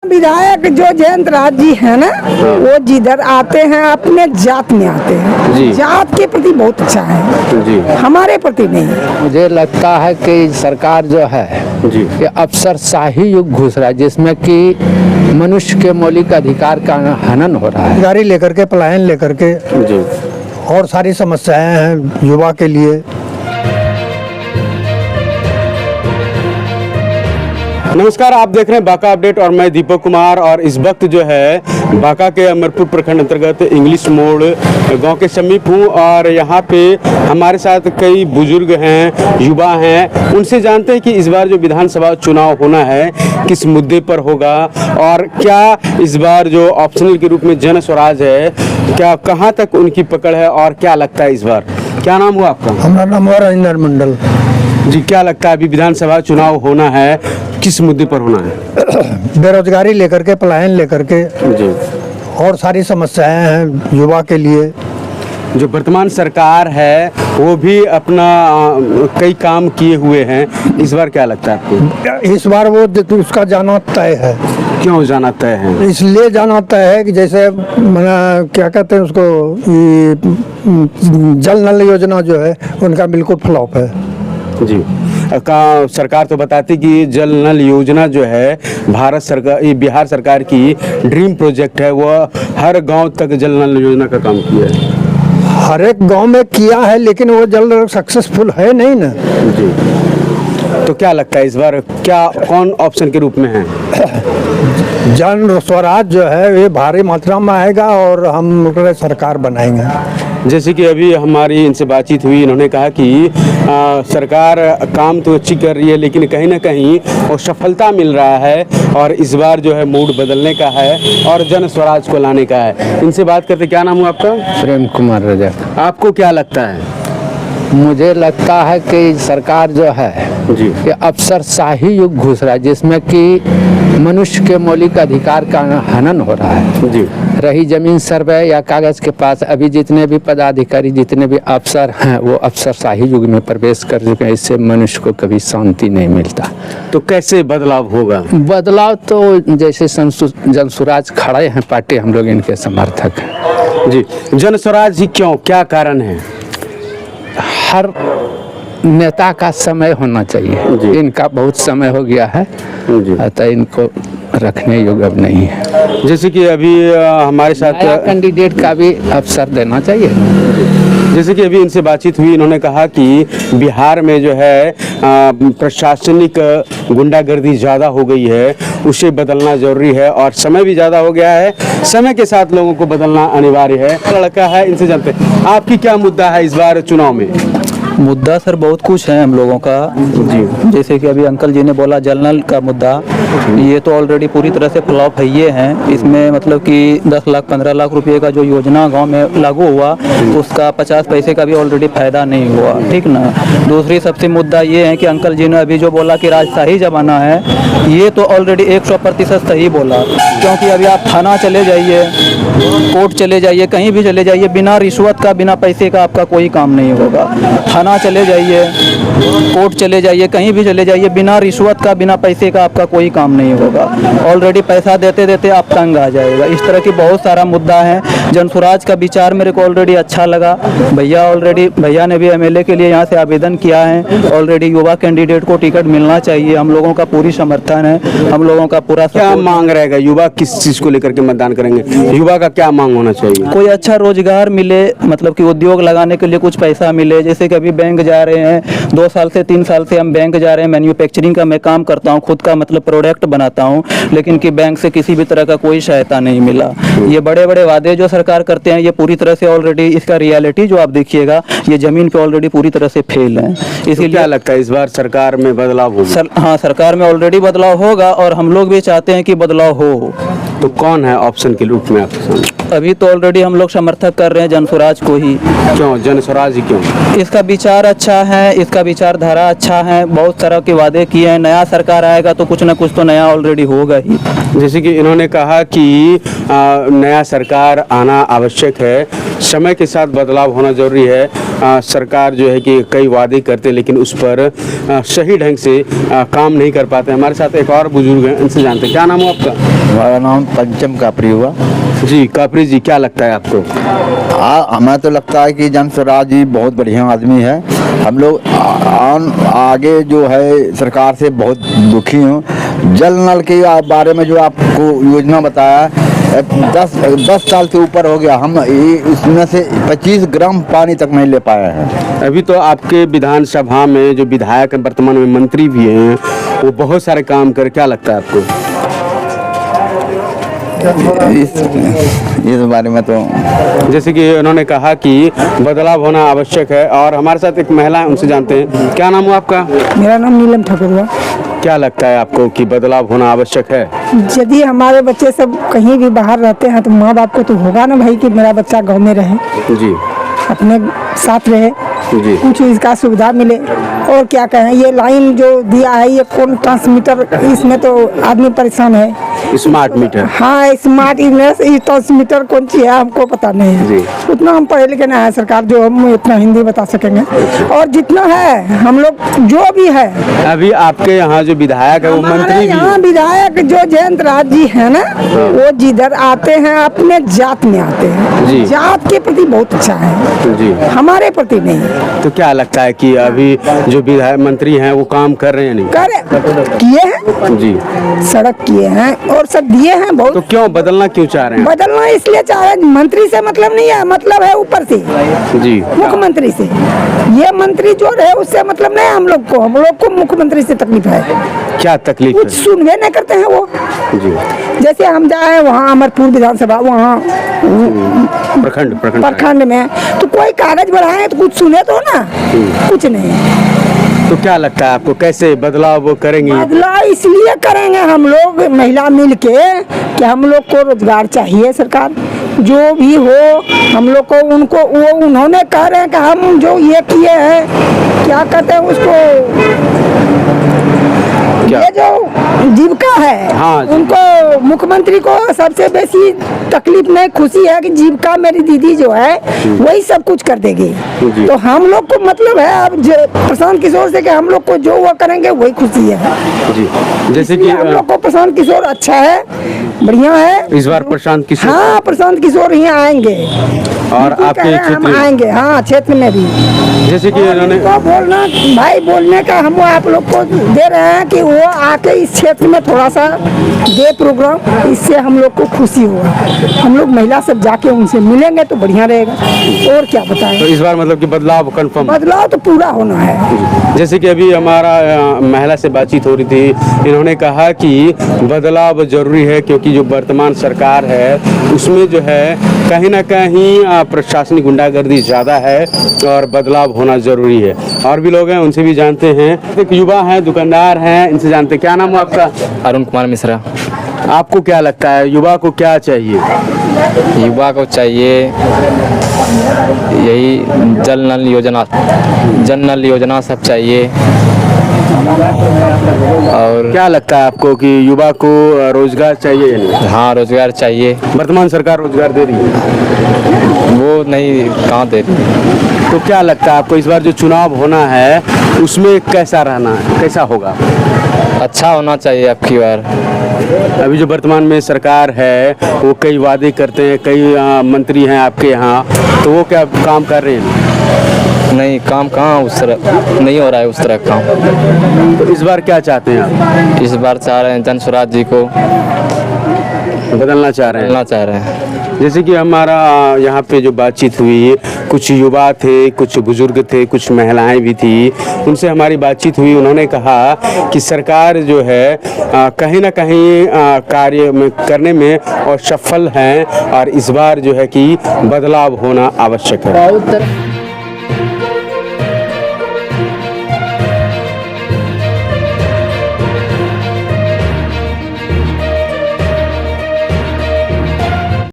विधायक जो जयंत राज जी है ना, वो जिधर आते हैं अपने जात में आते हैं, जात के प्रति बहुत अच्छा है जी, हमारे प्रति नहीं। मुझे लगता है कि सरकार जो है जी, ये अफसरशाही युग घुस रहा है, जिसमें कि मनुष्य के मौलिक अधिकार का हनन हो रहा है। गाड़ी लेकर के, पलायन लेकर के जी, और सारी समस्याएं हैं युवा के लिए। नमस्कार, आप देख रहे हैं बांका अपडेट और मैं दीपक कुमार। और इस वक्त जो है बांका के अमरपुर प्रखंड अंतर्गत इंग्लिश मोड़ गांव के समीप हूँ और यहाँ पे हमारे साथ कई बुजुर्ग हैं, युवा हैं। उनसे जानते हैं कि इस बार जो विधानसभा चुनाव होना है किस मुद्दे पर होगा और क्या इस बार जो ऑप्शनल के रूप में जन स्वराज है, क्या कहाँ तक उनकी पकड़ है और क्या लगता है इस बार। क्या नाम हुआ आपका? हमारा नाम हुआ राजेंद्र मंडल जी। क्या लगता है अभी विधानसभा चुनाव होना है, किस मुद्दे पर होना है? बेरोजगारी लेकर के, पलायन लेकर के जी, और सारी समस्याएं हैं युवा के लिए। जो वर्तमान सरकार है वो भी अपना कई काम किए हुए हैं, इस बार क्या लगता है आपको? इस बार वो उसका जाना तय है। क्यों जाना तय है? इसलिए जाना तय है कि जैसे क्या कहते हैं उसको, जल नल योजना जो है उनका बिल्कुल फ्लॉप है जी। सरकार तो बताती कि जल नल योजना जो है भारत सरकार, ये बिहार सरकार की ड्रीम प्रोजेक्ट है, वो हर गांव तक जल नल योजना का काम किया है। हर एक गांव में किया है, लेकिन वो जल सक्सेसफुल है नहीं ना जी। तो क्या लगता है इस बार क्या कौन ऑप्शन के रूप में है? जन स्वराज जो है ये भारी मात्रा में आएगा और हम सरकार बनाएंगे। जैसे कि अभी हमारी इनसे बातचीत हुई, इन्होंने कहा कि सरकार काम तो अच्छी कर रही है लेकिन कहीं ना कहीं वो सफलता मिल रहा है और इस बार जो है मूड बदलने का है और जन स्वराज को लाने का है। इनसे बात करते, क्या नाम हुआ आपका? प्रेम कुमार रजा। आपको क्या लगता है? मुझे लगता है कि सरकार जो है जी, ये अफसरशाही युग घुस रहा है, जिसमें कि मनुष्य के मौलिक अधिकार का हनन हो रहा है जी। रही जमीन सर्वे या कागज के पास, अभी जितने भी पदाधिकारी, जितने भी अफसर हैं वो अफसरशाही युग में प्रवेश कर चुके हैं। इससे मनुष्य को कभी शांति नहीं मिलता। तो कैसे बदलाव होगा? बदलाव तो जैसे जन स्वराज खड़े हैं पार्टी, हम लोग इनके समर्थक हैं जी। जन स्वराज ही क्यों, क्या कारण है? हर नेता का समय होना चाहिए, इनका बहुत समय हो गया है, अतः इनको रखने योग्य अब नहीं है। जैसे कि अभी हमारे साथ कैंडिडेट का भी अवसर देना चाहिए। जैसे कि अभी इनसे बातचीत हुई, इन्होंने कहा कि बिहार में जो है प्रशासनिक गुंडागर्दी ज़्यादा हो गई है, उसे बदलना जरूरी है और समय भी ज़्यादा हो गया है, समय के साथ लोगों को बदलना अनिवार्य है। लड़का है, इनसे जानते हैं आपकी क्या मुद्दा है इस बार चुनाव में? मुद्दा सर बहुत कुछ है हम लोगों का जी। जैसे कि अभी अंकल जी ने बोला जल नल का मुद्दा, ये तो ऑलरेडी पूरी तरह से फ्लॉप है ये हैं। इसमें मतलब कि 10 लाख 15 लाख रुपए का जो योजना गांव में लागू हुआ, उसका 50 पैसे का भी ऑलरेडी फायदा नहीं हुआ, ठीक ना। दूसरी सबसे मुद्दा ये है कि अंकल जी ने अभी जो बोला कि राजशाही जमाना है, ये तो ऑलरेडी 100% सही बोला। क्योंकि अभी आप थाना चले जाइए, कोर्ट चले जाइए, कहीं भी चले जाइए, बिना रिश्वत का, बिना पैसे का आपका कोई काम नहीं होगा। थाना चले जाइए, कोर्ट चले जाइए, कहीं भी चले जाइए, बिना रिश्वत का, बिना पैसे का आपका कोई काम नहीं होगा। ऑलरेडी पैसा देते देते आप तंग आ जाएगा। इस तरह की बहुत सारा मुद्दा है। जन स्वराज का विचार मेरे को ऑलरेडी अच्छा लगा। भैया ने भी एमएलए के लिए यहाँ से आवेदन किया है। ऑलरेडी युवा कैंडिडेट को टिकट मिलना चाहिए, हम लोगों का पूरी समर्थन है। हम लोगों का पूरा क्या मांग रहेगा? युवा किस चीज को लेकर के मतदान करेंगे? युवा का क्या मांग होना चाहिए? कोई अच्छा रोजगार मिले, मतलब कि उद्योग लगाने के लिए कुछ पैसा मिले। जैसे कि अभी बैंक जा रहे हैं, 2 साल से 3 साल से हम बैंक जा रहे हैं। मैन्युफैक्चरिंग का मैं काम करता हूं, खुद का मतलब प्रोडक्ट बनाता हूं, लेकिन कि बैंक से किसी भी तरह का कोई सहायता नहीं मिला। ये बड़े बड़े वादे जो सरकार करते हैं, ये पूरी तरह से ऑलरेडी इसका रियलिटी जो आप देखिएगा, ये जमीन पे ऑलरेडी पूरी तरह से फेल है। इसीलिए क्या लगता है इस बार सरकार में बदलाव होगा? हाँ, सरकार में ऑलरेडी बदलाव होगा और हम लोग भी चाहते हैं कि बदलाव हो। तो कौन है ऑप्शन के रूप में आपके सामने? अभी तो ऑलरेडी हम लोग समर्थक कर रहे हैं जन स्वराज को ही। क्यों जन स्वराज ही क्यों? इसका विचार अच्छा है, इसका विचारधारा अच्छा है, बहुत तरह के वादे किए हैं। नया सरकार आएगा तो कुछ ना कुछ तो नया ऑलरेडी होगा ही। जैसे कि इन्होंने कहा कि नया सरकार आना आवश्यक है, समय के साथ बदलाव होना जरूरी है। सरकार जो है कि कई वादे करते लेकिन उस पर सही ढंग से काम नहीं कर पाते। हमारे साथ एक और बुजुर्ग हैं, इनसे जानते हैं। क्या नाम हो आपका? हमारा नाम पंचम कापरी हुआ जी कापरी जी, क्या लगता है आपको? हमें तो लगता है कि जन स्वराज जी बहुत बढ़िया आदमी है। हम लोग आगे जो है सरकार से बहुत दुखी हूँ। जल नल के बारे में जो आपको योजना बताया 10 साल से ऊपर हो गया, हम इसमें से 25 ग्राम पानी तक नहीं ले पाए हैं। अभी तो आपके विधानसभा में जो विधायक हैं, वर्तमान में मंत्री भी हैं, वो बहुत सारे काम कर, क्या लगता है आपको? इस बारे में तो जैसे कि उन्होंने कहा कि बदलाव होना आवश्यक है। और हमारे साथ एक महिला है, उनसे जानते हैं। क्या नाम हुआ आपका? मेरा नाम नीलम ठाकुर हुआ। क्या लगता है आपको कि बदलाव होना आवश्यक है? यदि हमारे बच्चे सब कहीं भी बाहर रहते हैं तो माँ बाप को तो होगा ना भाई कि मेरा बच्चा गांव में रहे, जी अपने साथ रहे, जी कुछ इसका सुविधा मिले। और क्या कहें, ये लाइन जो दिया है, ये कौन ट्रांसमीटर, इसमें तो आदमी परेशान है। Smart meter. हाँ, स्मार्ट ट्रांसमीटर कौन सी है हमको पता नहीं है। उतना हम पढ़े लिखे नहीं है सरकार जो हम इतना हिंदी बता सकेंगे। और जितना है हम लोग जो भी है, अभी आपके यहाँ जो विधायक है वो मंत्री भी यहाँ विधायक जो जयंत राज जी है ना, वो जिधर आते हैं अपने जात में आते हैं। जात के प्रति बहुत अच्छा है जी, हमारे प्रति नहीं। तो क्या लगता है कि अभी जो विधायक मंत्री हैं वो काम कर रहे हैं? नहीं किए हैं जी, सड़क किए हैं और सब दिए हैं बहुत। तो क्यों बदलना क्यों चाह रहे हैं? बदलना इसलिए चाह रहे हैं, मंत्री से मतलब नहीं है, मतलब है ऊपर से जी, मुख्यमंत्री से। ये मंत्री जो रहे उससे मतलब नहीं हम लोग को मुख्यमंत्री से तकलीफ है। क्या तकलीफ कुछ है? सुनवे नहीं करते हैं वो। जी, जैसे हम जाए वहाँ अमरपुर विधानसभा, वहाँ प्रखंड में तो कोई कागज बढ़ाए तो कुछ सुने तो ना, कुछ नहीं। तो क्या लगता है आपको कैसे बदलाव वो करेंगे? बदलाव इसलिए करेंगे हम लोग महिला मिल के कि हम लोग को रोजगार चाहिए। सरकार जो भी हो, हम लोग को उनको वो उन्होंने कह रहे हैं कि हम जो ये किए हैं, क्या कहते हैं उसको, ये जो जीविका है, हाँ, उनको मुख्यमंत्री को सबसे बेसी तकलीफ नहीं, खुशी है कि जीविका मेरी दीदी जो है वही सब कुछ कर देगी। तो हम लोग को मतलब है अब प्रशांत किशोर से कि हम लोग को जो वो करेंगे वही खुशी है जी। जैसे कि हम लोग को प्रशांत किशोर अच्छा है, बढ़िया है। इस बार प्रशांत किशोर, हाँ, प्रशांत किशोर यहाँ आएंगे और आपके हम आएंगे, हाँ, क्षेत्र में भी। जैसे कि उन्होंने तो बोलना भाई, बोलने का हम आप लोग को दे रहे हैं कि वो आके इस क्षेत्र में थोड़ा सा दे प्रोग्राम, इससे हम लोग को खुशी होगा। हम लोग महिला सब जाके उनसे मिलेंगे तो बढ़िया रहेगा। और क्या बताएं? तो इस बार मतलब कि बदलाव कंफर्म? बदलाव तो पूरा होना है। जैसे कि अभी हमारा महिला से बातचीत हो रही थी, इन्होंने कहा कि बदलाव जरूरी है क्योंकि जो वर्तमान सरकार है उसमें जो है कहीं ना कहीं प्रशासनिक गुंडागर्दी ज़्यादा है और बदलाव होना जरूरी है। और भी लोग हैं, उनसे भी जानते हैं। एक युवा हैं, दुकानदार हैं, इनसे जानते हैं। क्या नाम है आपका? अरुण कुमार मिश्रा। आपको क्या लगता है युवा को क्या चाहिए? युवा को चाहिए यही जल नल योजना सब चाहिए। और क्या लगता है आपको कि युवा को रोजगार चाहिए या नहीं? हाँ, रोजगार चाहिए। वर्तमान सरकार रोजगार दे रही है? वो नहीं, कहाँ दे रही। तो क्या लगता है आपको इस बार जो चुनाव होना है उसमें कैसा रहना है, कैसा होगा? अच्छा होना चाहिए अब की बार। अभी जो वर्तमान में सरकार है वो कई वादे करते हैं, कई मंत्री हैं आपके यहाँ, तो वो क्या काम कर रहे हैं? नहीं, काम कहाँ उस तरह नहीं हो रहा है, उस तरह काम। तो इस बार क्या चाहते हैं आप? इस बार चाह रहे हैं जन स्वराज जी को बदलना चाह रहे हैं? बदलना चाह रहे हैं। जैसे कि हमारा यहाँ पे जो बातचीत हुई, कुछ युवा थे, कुछ बुजुर्ग थे, कुछ महिलाएं भी थी, उनसे हमारी बातचीत हुई। उन्होंने कहा कि सरकार जो है कहीं ना कहीं कार्य में करने में और सफल हैं और इस बार जो है कि बदलाव होना आवश्यक है।